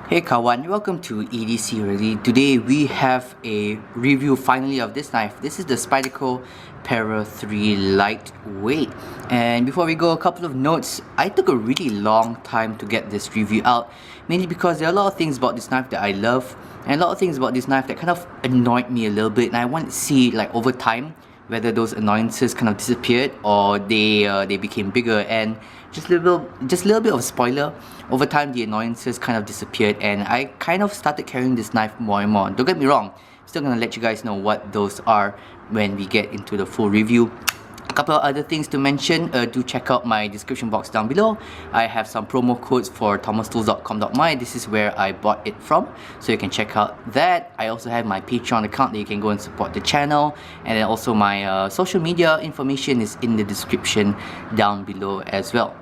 Hey kawan, welcome to EDCReady. Today we have a review finally of this knife. This is the Spyderco Para3 Lightweight. And before we go, a couple of notes. I took a really long time to get this review out, mainly because there are a lot of things about this knife that I love and a lot of things about this knife that kind of annoyed me a little bit, and I want to see, like, over time whether those annoyances kind of disappeared or they became bigger. And just a little bit of a spoiler, over time the annoyances kind of disappeared and I kind of started carrying this knife more and more. Don't get me wrong, still gonna let you guys know what those are when we get into the full review. A couple of other things to mention, do check out my description box down below. I have some promo codes for thomas.com.my. This is where I bought it from, so you can check out that. I also have my Patreon account that you can go and support the channel, and then also my social media information is in the description down below as well.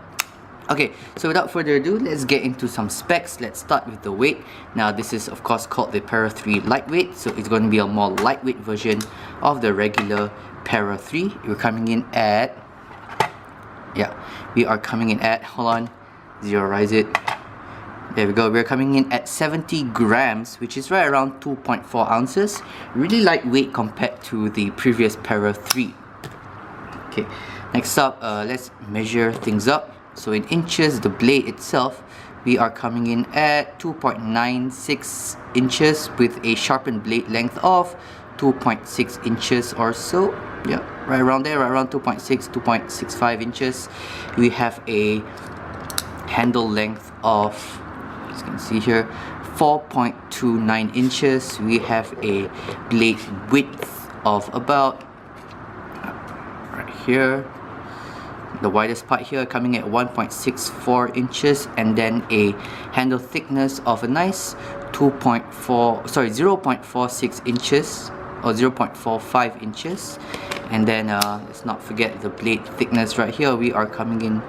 Okay, so without further ado, let's get into some specs. Let's start with the weight. Now this is of course called the Para3 Lightweight, so it's going to be a more lightweight version of the regular Para3. We're coming in at, hold on, zeroize it. There we go. We're coming in at 70 grams, which is right around 2.4 ounces. Really lightweight compared to the previous Para3. Okay, next up, let's measure things up. So in inches, the blade itself, we are coming in at 2.96 inches with a sharpened blade length of 2.6 inches or so. Yeah, right around there, right around 2.65 inches. We have a handle length of, as you can see here, 4.29 inches. We have a blade width of about, right here, the widest part here coming at 1.64 inches, and then a handle thickness of a nice 0.46 inches or 0.45 inches. And then let's not forget the blade thickness right here. We are coming in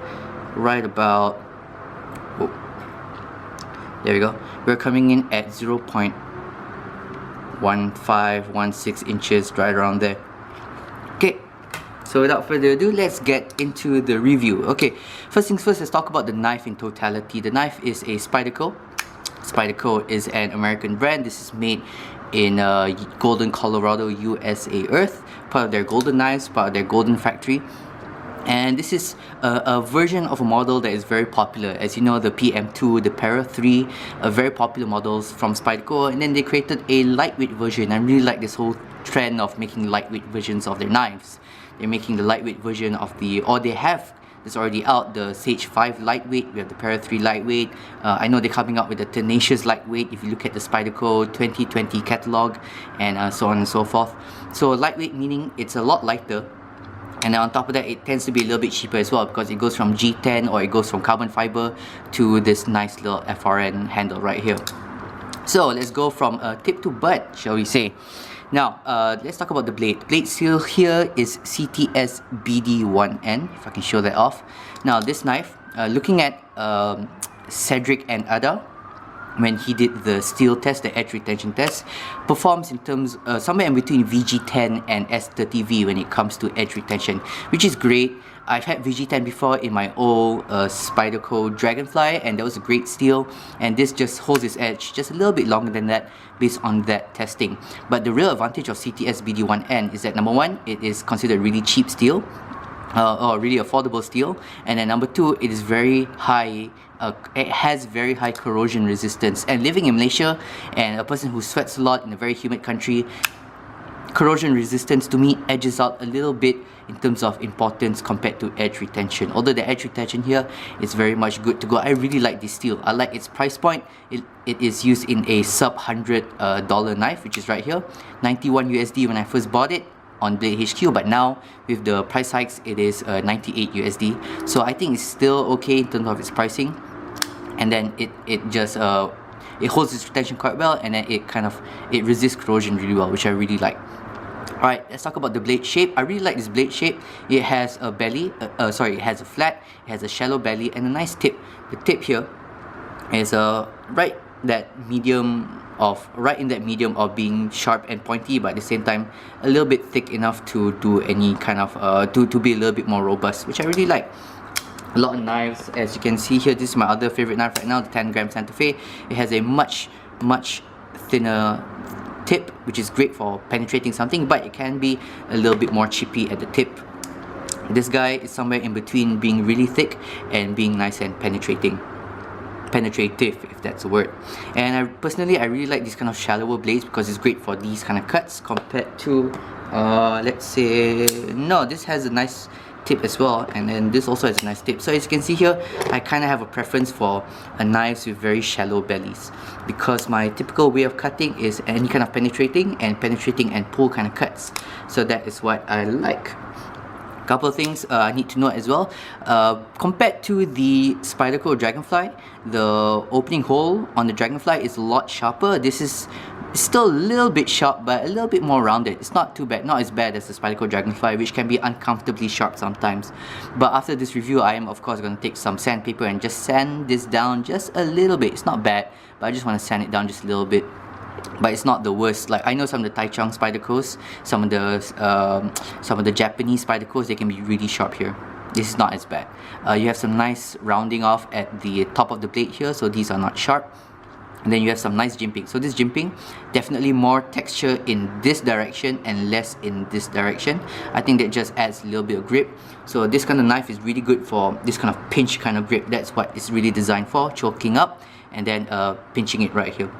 right about, there we go, we're coming in at 0.1516 inches, right around there. Okay, so without further ado, let's get into the review. Okay, first things first, let's talk about the knife in totality. The knife is a Spyderco. Spyderco is an American brand. This is made in Golden, Colorado, USA Earth, part of their Golden Knives, part of their Golden Factory. And this is a version of a model that is very popular. As you know, the PM2, the Para3 are very popular models from Spyderco, and then they created a lightweight version. I really like this whole trend of making lightweight versions of their knives. They're making the lightweight version of the, or they have, it's already out, the Sage 5 lightweight. We have the Para3 lightweight. I know they're coming up with the Tenacious lightweight if you look at the Spyderco 2020 catalog, and so on and so forth. So lightweight meaning it's a lot lighter, and then on top of that it tends to be a little bit cheaper as well, because it goes from G10 or it goes from carbon fiber to this nice little FRN handle right here. So let's go from tip to butt, shall we say. Now, let's talk about the blade. The blade seal here is CTS BD1N, if I can show that off. Now, this knife, looking at Cedric and Ada, when he did the steel test, the edge retention test, performs in terms somewhere in between VG10 and S30V when it comes to edge retention, which is great. I've had VG10 before in my old Spyderco Dragonfly, and that was a great steel, and this just holds its edge just a little bit longer than that based on that testing. But the real advantage of CTS BD1N is that, number one, it is considered really cheap steel, or really affordable steel, and then number two, it is very high, it has very high corrosion resistance. And living in Malaysia, and a person who sweats a lot in a very humid country, corrosion resistance to me edges out a little bit in terms of importance compared to edge retention. Although the edge retention here is very much good to go. I really like this steel. I like its price point. It is used in a sub $100 knife, which is right here, 91 USD when I first bought it on Blade HQ, but now with the price hikes it is 98 USD. So I think it's still okay in terms of its pricing, and then it holds its retention quite well, and then it resists corrosion really well, which I really like. Alright, let's talk about the blade shape. I really like this blade shape. It has a belly, it has a flat, it has a shallow belly, and a nice tip. The tip here is right in that medium of being sharp and pointy, but at the same time a little bit thick enough to do any kind of to be a little bit more robust, which I really like. a lot of knives. As you can see here, this is my other favorite knife right now, the 10-gram Santa Fe. It has a much thinner tip, which is great for penetrating something, but it can be a little bit more chippy at the tip. This guy is somewhere in between being really thick and being nice and penetrative, if that's a word. And I really like these kind of shallower blades because it's great for these kind of cuts compared to let's say, no, this has a nice tip as well, and then this also has a nice tip. So as you can see here, I kind of have a preference for knives with very shallow bellies, because my typical way of cutting is any kind of penetrating and pull kind of cuts. So that is what I like. Couple of things I need to note as well. Compared to the Spyderco Dragonfly, the opening hole on the Dragonfly is a lot sharper. This is still a little bit sharp, but a little bit more rounded. It's not too bad, not as bad as the Spyderco Dragonfly, which can be uncomfortably sharp sometimes. But after this review, I am of course going to take some sandpaper and just sand this down just a little bit. It's not bad, but I just want to sand it down just a little bit. But it's not the worst. Like, I know some of the Taichung Spydercos, some of the Japanese Spydercos, they can be really sharp here. This is not as bad. You have some nice rounding off at the top of the blade here, so these are not sharp. And then you have some nice jimping. So this jimping, definitely more texture in this direction and less in this direction. I think that just adds a little bit of grip. So this kind of knife is really good for this kind of pinch kind of grip. That's what it's really designed for, choking up and then pinching it right here.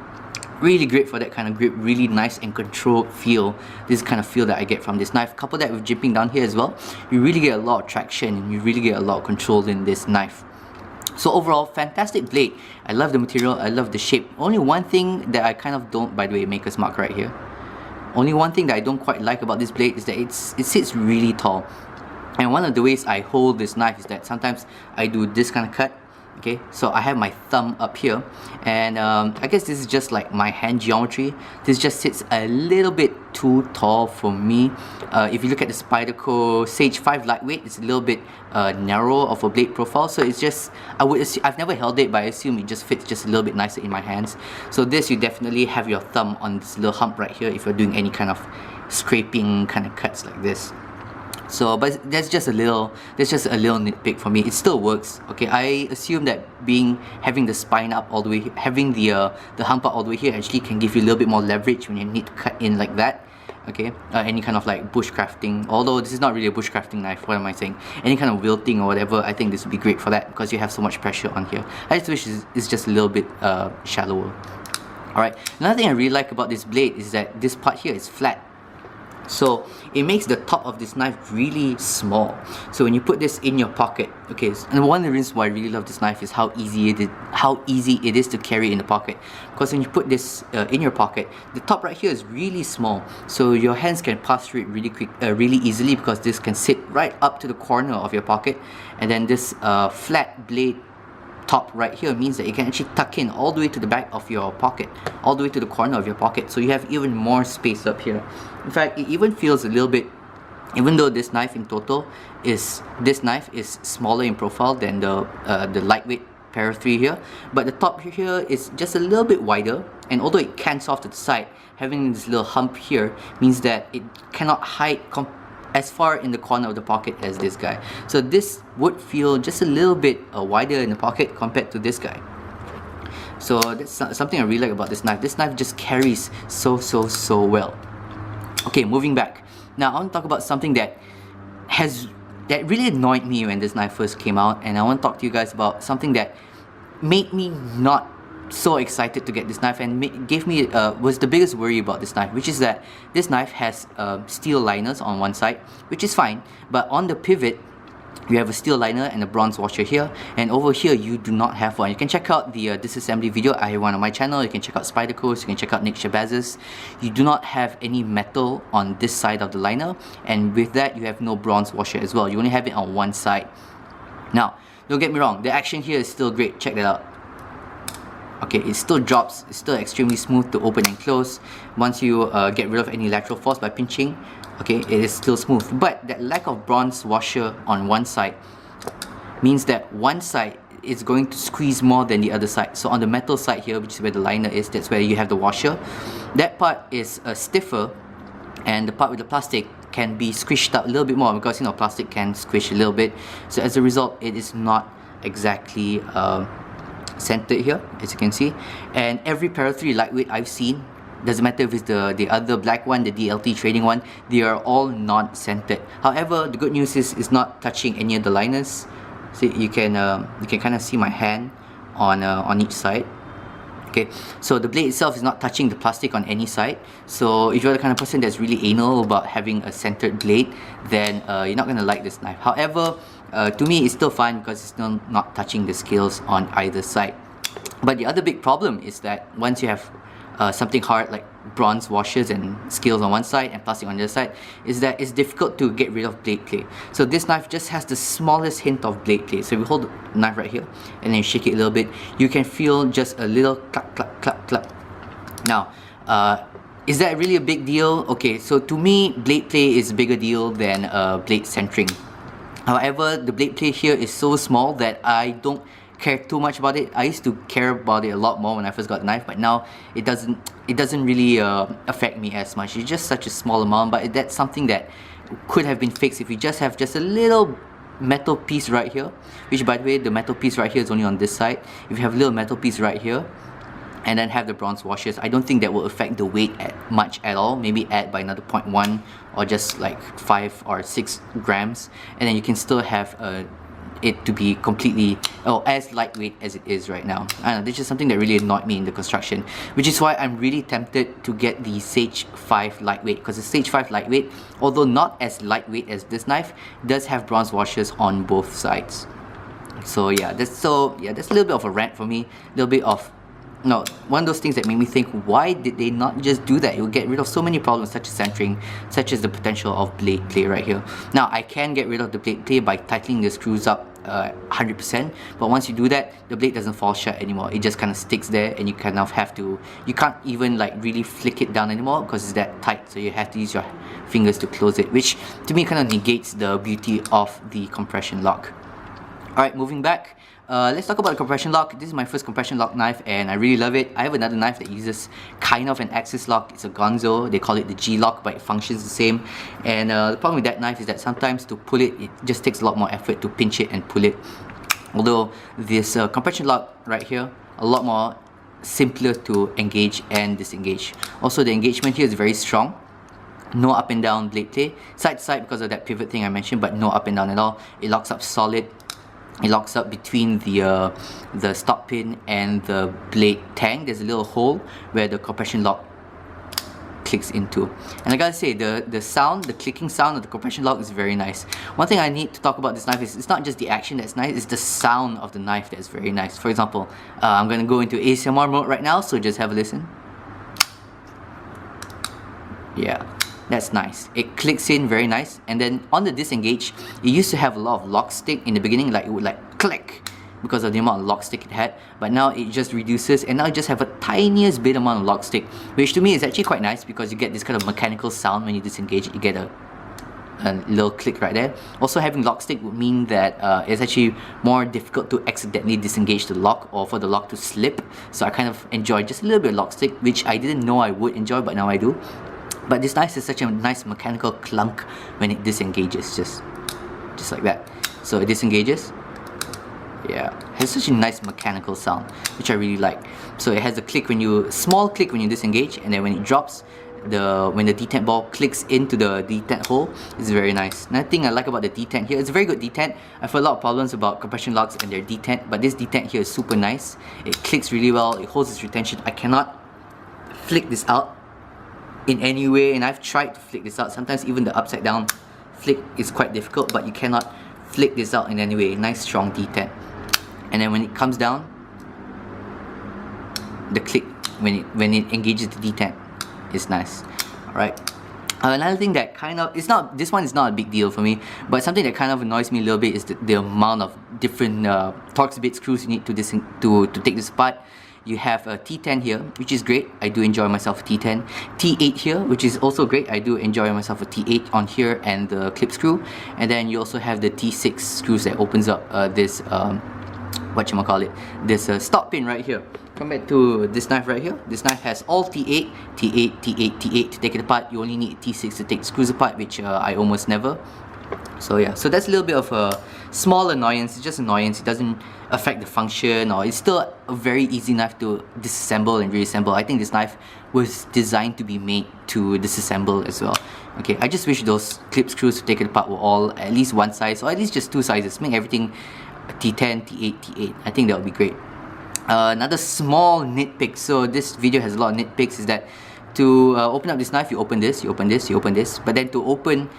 Really great for that kind of grip, really nice and controlled feel. This kind of feel that I get from this knife. Couple that with jimping down here as well, you really get a lot of traction and you really get a lot of control in this knife. So overall, fantastic blade. I love the material, I love the shape. Only one thing that I kind of don't, by the way, maker's mark right here. Only one thing that I don't quite like about this blade is that it sits really tall. And one of the ways I hold this knife is that sometimes I do this kind of cut. Okay, so I have my thumb up here, and I guess this is just like my hand geometry. This just sits a little bit too tall for me. If you look at the Spyderco Sage 5 lightweight, it's a little bit narrow of a blade profile, so it's just, I've never held it, but I assume it just fits just a little bit nicer in my hands. So this, you definitely have your thumb on this little hump right here if you're doing any kind of scraping kind of cuts like this. So, but that's just a little nitpick for me. It still works. Okay, I assume that having the spine up all the way, having the hump up all the way here actually can give you a little bit more leverage when you need to cut in like that. Okay, any kind of like bushcrafting, although this is not really a bushcrafting knife, what am I saying? Any kind of wilting or whatever, I think this would be great for that because you have so much pressure on here. I just wish it's just a little bit shallower. Alright, another thing I really like about this blade is that this part here is flat. So it makes the top of this knife really small. So when you put this in your pocket, okay, and one of the reasons why I really love this knife is how easy it is to carry in the pocket. Because when you put this in your pocket, the top right here is really small, so your hands can pass through it really easily, because this can sit right up to the corner of your pocket, and then this flat blade top right here means that you can actually tuck in all the way to the back of your pocket, all the way to the corner of your pocket, so you have even more space up here. In fact, it even feels a little bit, even though this knife in total is smaller in profile than the lightweight Para3 here, but the top here is just a little bit wider, and although it cants off to the side, having this little hump here means that it cannot hide as far in the corner of the pocket as this guy. So this would feel just a little bit wider in the pocket compared to this guy. So that's something I really like about this knife. This knife just carries so well. Okay, moving back. Now I want to talk about something that really annoyed me when this knife first came out, and I want to talk to you guys about something that made me not so excited to get this knife, and gave me was the biggest worry about this knife, which is that this knife has steel liners on one side, which is fine, but on the pivot you have a steel liner and a bronze washer here, and over here you do not have one. You can check out the disassembly video I have one on my channel. You can check out Spyderco's, you can check out Nick Shabaz's. You do not have any metal on this side of the liner, and with that you have no bronze washer as well. You only have it on one side. Now, don't get me wrong, the action here is still great. Check that out. Okay, it still drops, it's still extremely smooth to open and close. Once you get rid of any lateral force by pinching, okay, it is still smooth. But that lack of bronze washer on one side means that one side is going to squeeze more than the other side. So on the metal side here, which is where the liner is, that's where you have the washer. That part is stiffer, and the part with the plastic can be squished up a little bit more, because plastic can squish a little bit. So as a result, it is not exactly centered here, as you can see. And every Para3 lightweight I've seen, doesn't matter if it's the other black one, the DLT trading one, they are all not centered. However, the good news is it's not touching any of the liners. See, you can kind of see my hand on each side. Okay, so the blade itself is not touching the plastic on any side. So if you're the kind of person that's really anal about having a centered blade, then you're not going to like this knife. However, to me it's still fine because it's still not touching the scales on either side. But the other big problem is that once you have something hard like bronze washers and scales on one side and plastic on the other side, is that it's difficult to get rid of blade play. So this knife just has the smallest hint of blade play. So if you hold the knife right here and then you shake it a little bit, you can feel just a little clap, clap, clap, clap. Now, is that really a big deal? Okay, so to me, blade play is a bigger deal than blade centering. However, the blade play here is so small that I don't care too much about it. I used to care about it a lot more when I first got the knife, but now it doesn't really affect me as much. It's just such a small amount, but that's something that could have been fixed if you just have just a little metal piece right here, which by the way, the metal piece right here is only on this side. If you have a little metal piece right here and then have the bronze washers, I don't think that will affect the weight much at all. Maybe add by another 0.1 or just like 5 or 6 grams, and then you can still have it to be completely as lightweight as it is right now. I don't know, this is something that really annoyed me in the construction, which is why I'm really tempted to get the Sage 5 lightweight, because the Sage 5 lightweight, although not as lightweight as this knife, does have bronze washers on both sides. So yeah, that's a little bit of a rant for me, a little bit of one of those things that made me think, why did they not just do that? It will get rid of so many problems such as centering, such as the potential of blade play right here. Now, I can get rid of the blade play by tightening the screws up 100%, but once you do that, the blade doesn't fall shut anymore. It just kind of sticks there, and you kind of have to, you can't even like really flick it down anymore because it's that tight, so you have to use your fingers to close it, which to me kind of negates the beauty of the compression lock. Alright, moving back. Let's talk about the compression lock. This is my first compression lock knife and I really love it. I have another knife that uses kind of an axis lock. It's a Gonzo. They call it the G lock, but it functions the same. And the problem with that knife is that sometimes to pull it, it just takes a lot more effort to pinch it and pull it. Although this compression lock right here, a lot more simpler to engage and disengage. Also, the engagement here is very strong. No up and down blade play. Side to side because of that pivot thing I mentioned, but no up and down at all. It locks up solid. It locks up between the stop pin and the blade tang. There's a little hole where the compression lock clicks into. And I gotta say, the sound, the clicking sound of the compression lock is very nice. One thing I need to talk about this knife is it's not just the action that's nice, it's the sound of the knife that's very nice. For example, I'm gonna go into ASMR mode right now, so just have a listen. Yeah. That's nice. It clicks in very nice. And then on the disengage, it used to have a lot of lock stick in the beginning, like it would like click because of the amount of lock stick it had. But now it just reduces, and now it just have a tiniest bit amount of lock stick, which to me is actually quite nice because you get this kind of mechanical sound when you disengage. You get a little click right there. Also, having lock stick would mean that it's actually more difficult to accidentally disengage the lock or for the lock to slip. So I kind of enjoy just a little bit of lock stick, which I didn't know I would enjoy, but now I do. But this knife is such a nice mechanical clunk when it disengages, just like that. So it disengages. Yeah, it has such a nice mechanical sound, which I really like. So it has a click when you, small click when you disengage, and then when it drops, when the detent ball clicks into the detent hole, it's very nice. Another thing I like about the detent here, it's a very good detent. I've heard a lot of problems about compression locks and their detent, but this detent here is super nice. It clicks really well, it holds its retention. I cannot flick this out in any way, and I've tried to flick this out. Sometimes even the upside down flick is quite difficult, but you cannot flick this out in any way. Nice strong detent. And then when it comes down, the click when it engages the detent is nice. Alright. Another thing that kind of, this one is not a big deal for me, but something that kind of annoys me a little bit is the amount of different Torx bit screws you need to take this apart. You have a T10 here, which is great. I do enjoy myself a T10. T8 here, which is also great. I do enjoy myself a T8 on here and the clip screw. And then you also have the T6 screws that opens up this, this stop pin right here. come back to this knife right here. This knife has all T8, T8, T8, T8 to take it apart. You only need T6 to take screws apart, which I almost never. So yeah, so that's a little bit of a small annoyance. It's just annoyance. It doesn't affect the function, or it's still a very easy knife to disassemble and reassemble. I think this knife was designed to be made to disassemble as well. Okay, I just wish those clip screws to take it apart were all at least one size, or at least just two sizes. Make everything T10, T8, T8. I think that would be great. Another small nitpick, so this video has a lot of nitpicks, is that to open up this knife, you open this, you open this, you open this, but then to open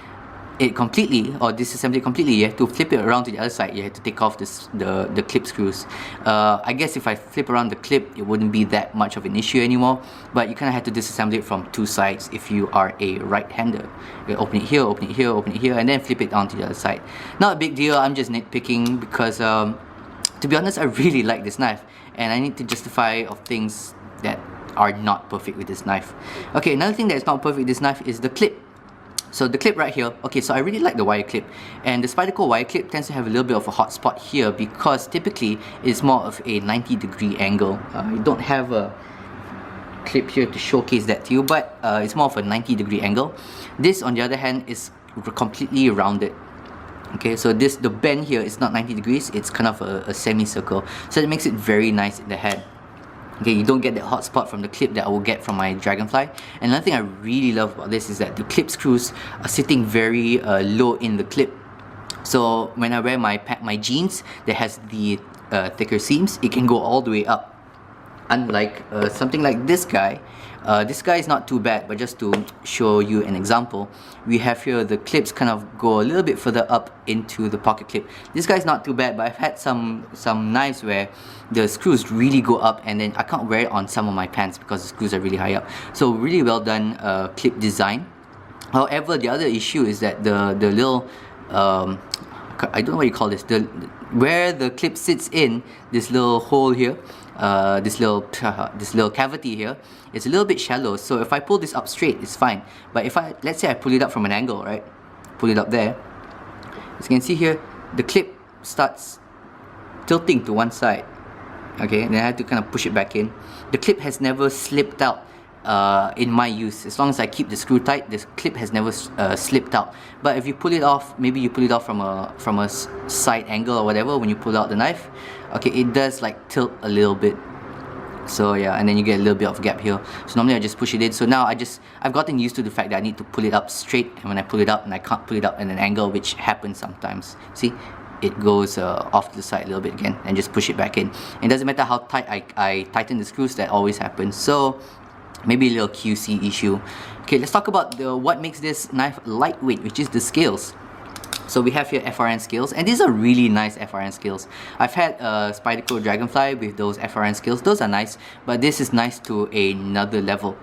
it completely, or disassemble it completely, you have to flip it around to the other side. You have to take off the clip screws. I guess if I flip around the clip, it wouldn't be that much of an issue anymore, but you kind of have to disassemble it from two sides if you are a right-hander. You open it here, open it here, open it here, and then flip it onto the other side. Not a big deal. I'm just nitpicking because to be honest, I really like this knife, and I need to justify of things that are not perfect with this knife. Okay, another thing that is not perfect with this knife is the clip. So the clip right here, okay, so I really like the wire clip, and the Spyderco wire clip tends to have a little bit of a hot spot here because typically it's more of a 90-degree angle. I don't have a clip here to showcase that to you, but it's more of a 90-degree angle. This, on the other hand, is completely rounded. Okay, so the bend here is not 90 degrees, it's kind of a semicircle, so it makes it very nice in the hand. Okay, you don't get that hot spot from the clip that I will get from my Dragonfly. And another thing I really love about this is that the clip screws are sitting very low in the clip. So when I wear my jeans that has the thicker seams, it can go all the way up. Unlike something like this guy is not too bad, but just to show you an example, we have here the clips kind of go a little bit further up into the pocket clip. This guy is not too bad, but I've had some knives where the screws really go up, and then I can't wear it on some of my pants because the screws are really high up. So really well done clip design. However, the other issue is that the little I don't know what you call this, where the clip sits in this little hole here, this little cavity here, it's a little bit shallow. So if I pull this up straight, it's fine. But if let's say I pull it up from an angle, right? Pull it up there. As you can see here, the clip starts tilting to one side. Okay, and then I have to kind of push it back in. The clip has never slipped out in my use. As long as I keep the screw tight, this clip has never slipped out. But if you pull it off, maybe you pull it off from a side angle or whatever, when you pull out the knife, okay, it does like tilt a little bit. So yeah, and then you get a little bit of gap here. So normally I just push it in. So now I've gotten used to the fact that I need to pull it up straight, and when I pull it up, and I can't pull it up in an angle, which happens sometimes. See, it goes off to the side a little bit again, and just push it back in. It doesn't matter how tight I tighten the screws, that always happens. So maybe a little QC issue. Okay, let's talk about what makes this knife lightweight, which is the scales. So we have here FRN scales, and these are really nice FRN scales. I've had Spyderco Dragonfly with those FRN scales. Those are nice, but this is nice to another level.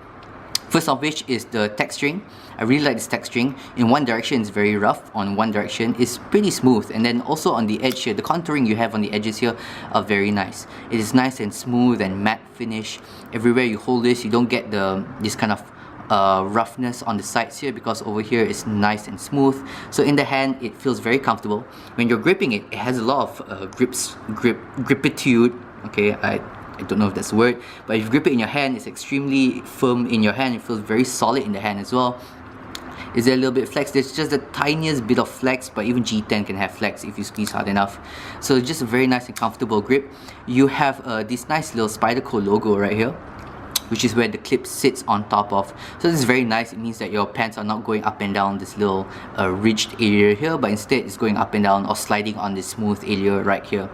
First of which is the texturing. I really like this texturing. In one direction it's very rough, on one direction it's pretty smooth, and then also on the edge here, the contouring you have on the edges here are very nice. It is nice and smooth and matte finish. Everywhere you hold this, you don't get this kind of roughness on the sides here, because over here it's nice and smooth. So in the hand it feels very comfortable. When you're gripping it, it has a lot of gripitude. Okay, I don't know if that's the word, but if you grip it in your hand, it's extremely firm in your hand. It feels very solid in the hand as well. Is there a little bit of flex? There's just the tiniest bit of flex, but even G10 can have flex if you squeeze hard enough. So just a very nice and comfortable grip. You have this nice little Spyderco logo right here, which is where the clip sits on top of. So this is very nice. It means that your pants are not going up and down this little ridged area here, but instead it's going up and down or sliding on this smooth area right here.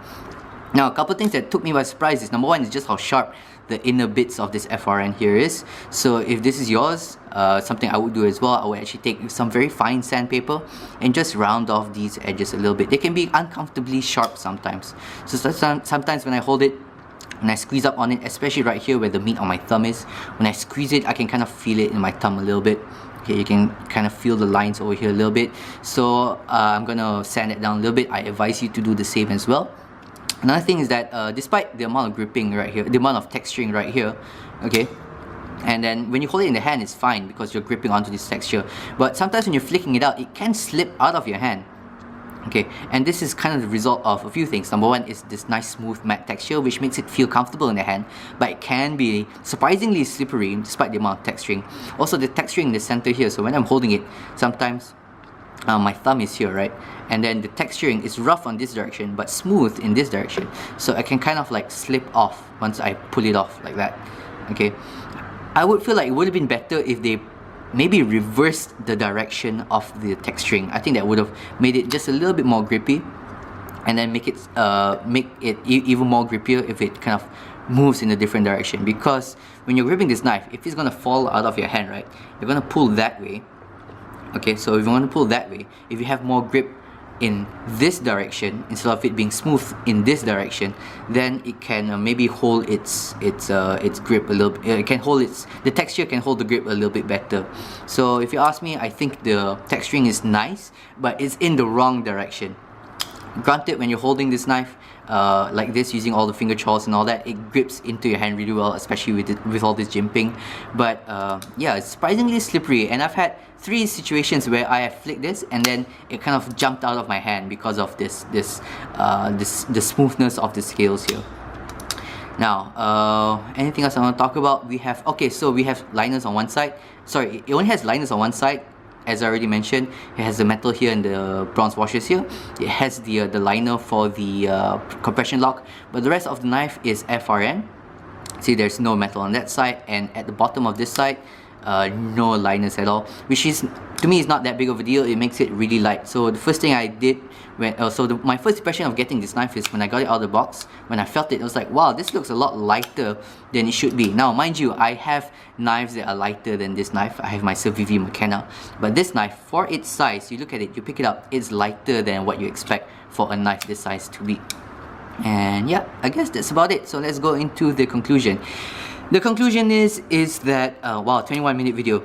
Now, a couple things that took me by surprise is, number one is just how sharp the inner bits of this FRN here is. So if this is yours, something I would do as well, I would actually take some very fine sandpaper and just round off these edges a little bit. They can be uncomfortably sharp sometimes. So sometimes when I hold it, when I squeeze up on it, especially right here where the meat on my thumb is, when I squeeze it, I can kind of feel it in my thumb a little bit. Okay, you can kind of feel the lines over here a little bit. So I'm gonna sand it down a little bit. I advise you to do the same as well. Another thing is that despite the amount of gripping right here, the amount of texturing right here, okay, and then when you hold it in the hand, it's fine because you're gripping onto this texture. But sometimes when you're flicking it out, it can slip out of your hand. Okay, and this is kind of the result of a few things. Number one is this nice smooth matte texture, which makes it feel comfortable in the hand, but it can be surprisingly slippery despite the amount of texturing. Also, the texturing in the center here, so when I'm holding it, sometimes my thumb is here, right? And then the texturing is rough on this direction, but smooth in this direction. So I can kind of like slip off once I pull it off like that. Okay, I would feel like it would have been better if they maybe reversed the direction of the texturing. I think that would have made it just a little bit more grippy, and then make it even more grippier if it kind of moves in a different direction. Because when you're gripping this knife, if it's gonna fall out of your hand, right, you're gonna pull that way. Okay, so if you want to pull that way, if you have more grip in this direction instead of it being smooth in this direction, then it can maybe hold its grip a little bit. It can hold the texture can hold the grip a little bit better. So if you ask me, I think the texturing is nice, but it's in the wrong direction. Granted, when you're holding this knife like this, using all the finger chores and all that, it grips into your hand really well, especially with all this jimping. But yeah, it's surprisingly slippery, and I've had 3 situations where I have flicked this and then it kind of jumped out of my hand because of the smoothness of the scales here. Now, anything else I want to talk about? We have liners on one side. Sorry, it only has liners on one side. As I already mentioned, it has the metal here and the bronze washers here. It has the liner for the compression lock, but the rest of the knife is FRN. See, there's no metal on that side, and at the bottom of this side, no liners at all, which is, to me, is not that big of a deal. It makes it really light. So the first thing I did when my first impression of getting this knife is when I got it out of the box. When I felt it, I was like, wow, this looks a lot lighter than it should be. Now, mind you, I have knives that are lighter than this knife. I have my Civivi McKenna, but this knife, for its size, you look at it, you pick it up, it's lighter than what you expect for a knife this size to be. And yeah, I guess that's about it. So let's go into the conclusion. The conclusion is that wow, 21-minute video.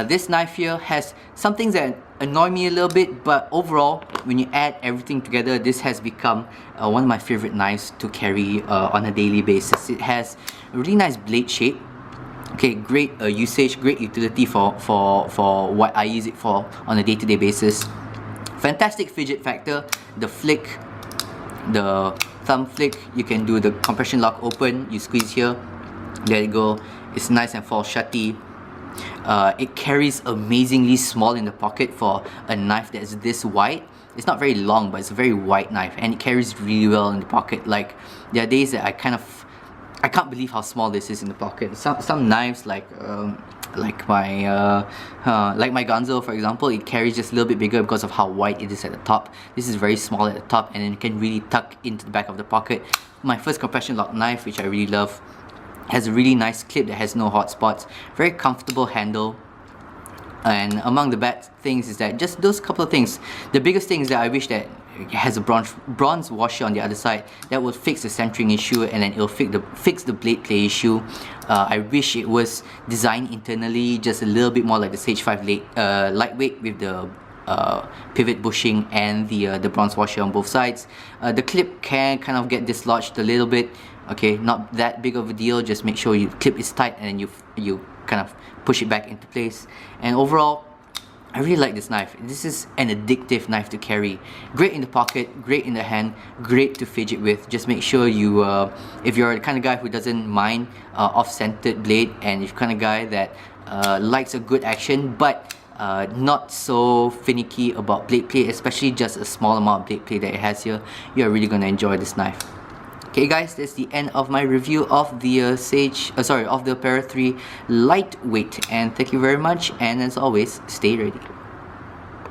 This knife here has some things that annoy me a little bit, but overall, when you add everything together, this has become one of my favorite knives to carry on a daily basis. It has a really nice blade shape. Okay, great usage, great utility for what I use it for on a day-to-day basis. Fantastic fidget factor. The flick, the thumb flick, you can do the compression lock open, you squeeze here, there you go. It's nice and fall shutty. It carries amazingly small in the pocket for a knife that's this wide. It's not very long, but it's a very wide knife, and it carries really well in the pocket. Like, there are days that I can't believe how small this is in the pocket. Some knives like my Ganzo, for example, it carries just a little bit bigger because of how wide it is at the top. This is very small at the top, and then it can really tuck into the back of the pocket. My first compression lock knife, which I really love, has a really nice clip that has no hot spots, very comfortable handle. And among the bad things is that just those couple of things. The biggest thing is that I wish that it has a bronze washer on the other side that would fix the centering issue, and then it'll fix the blade play issue. I wish it was designed internally just a little bit more like the Sage 5 lightweight with the pivot bushing and the bronze washer on both sides. The clip can kind of get dislodged a little bit. Okay, not that big of a deal. Just make sure you clip is tight and then you kind of push it back into place. And overall, I really like this knife. This is an addictive knife to carry. Great in the pocket, great in the hand, great to fidget with. Just make sure you, if you're the kind of guy who doesn't mind off-centered blade, and if you're the kind of guy that likes a good action but not so finicky about blade play, especially just a small amount of blade play that it has here, you're really going to enjoy this knife. Okay guys, that's the end of my review of the of the Para3 lightweight, and thank you very much, and as always, stay ready.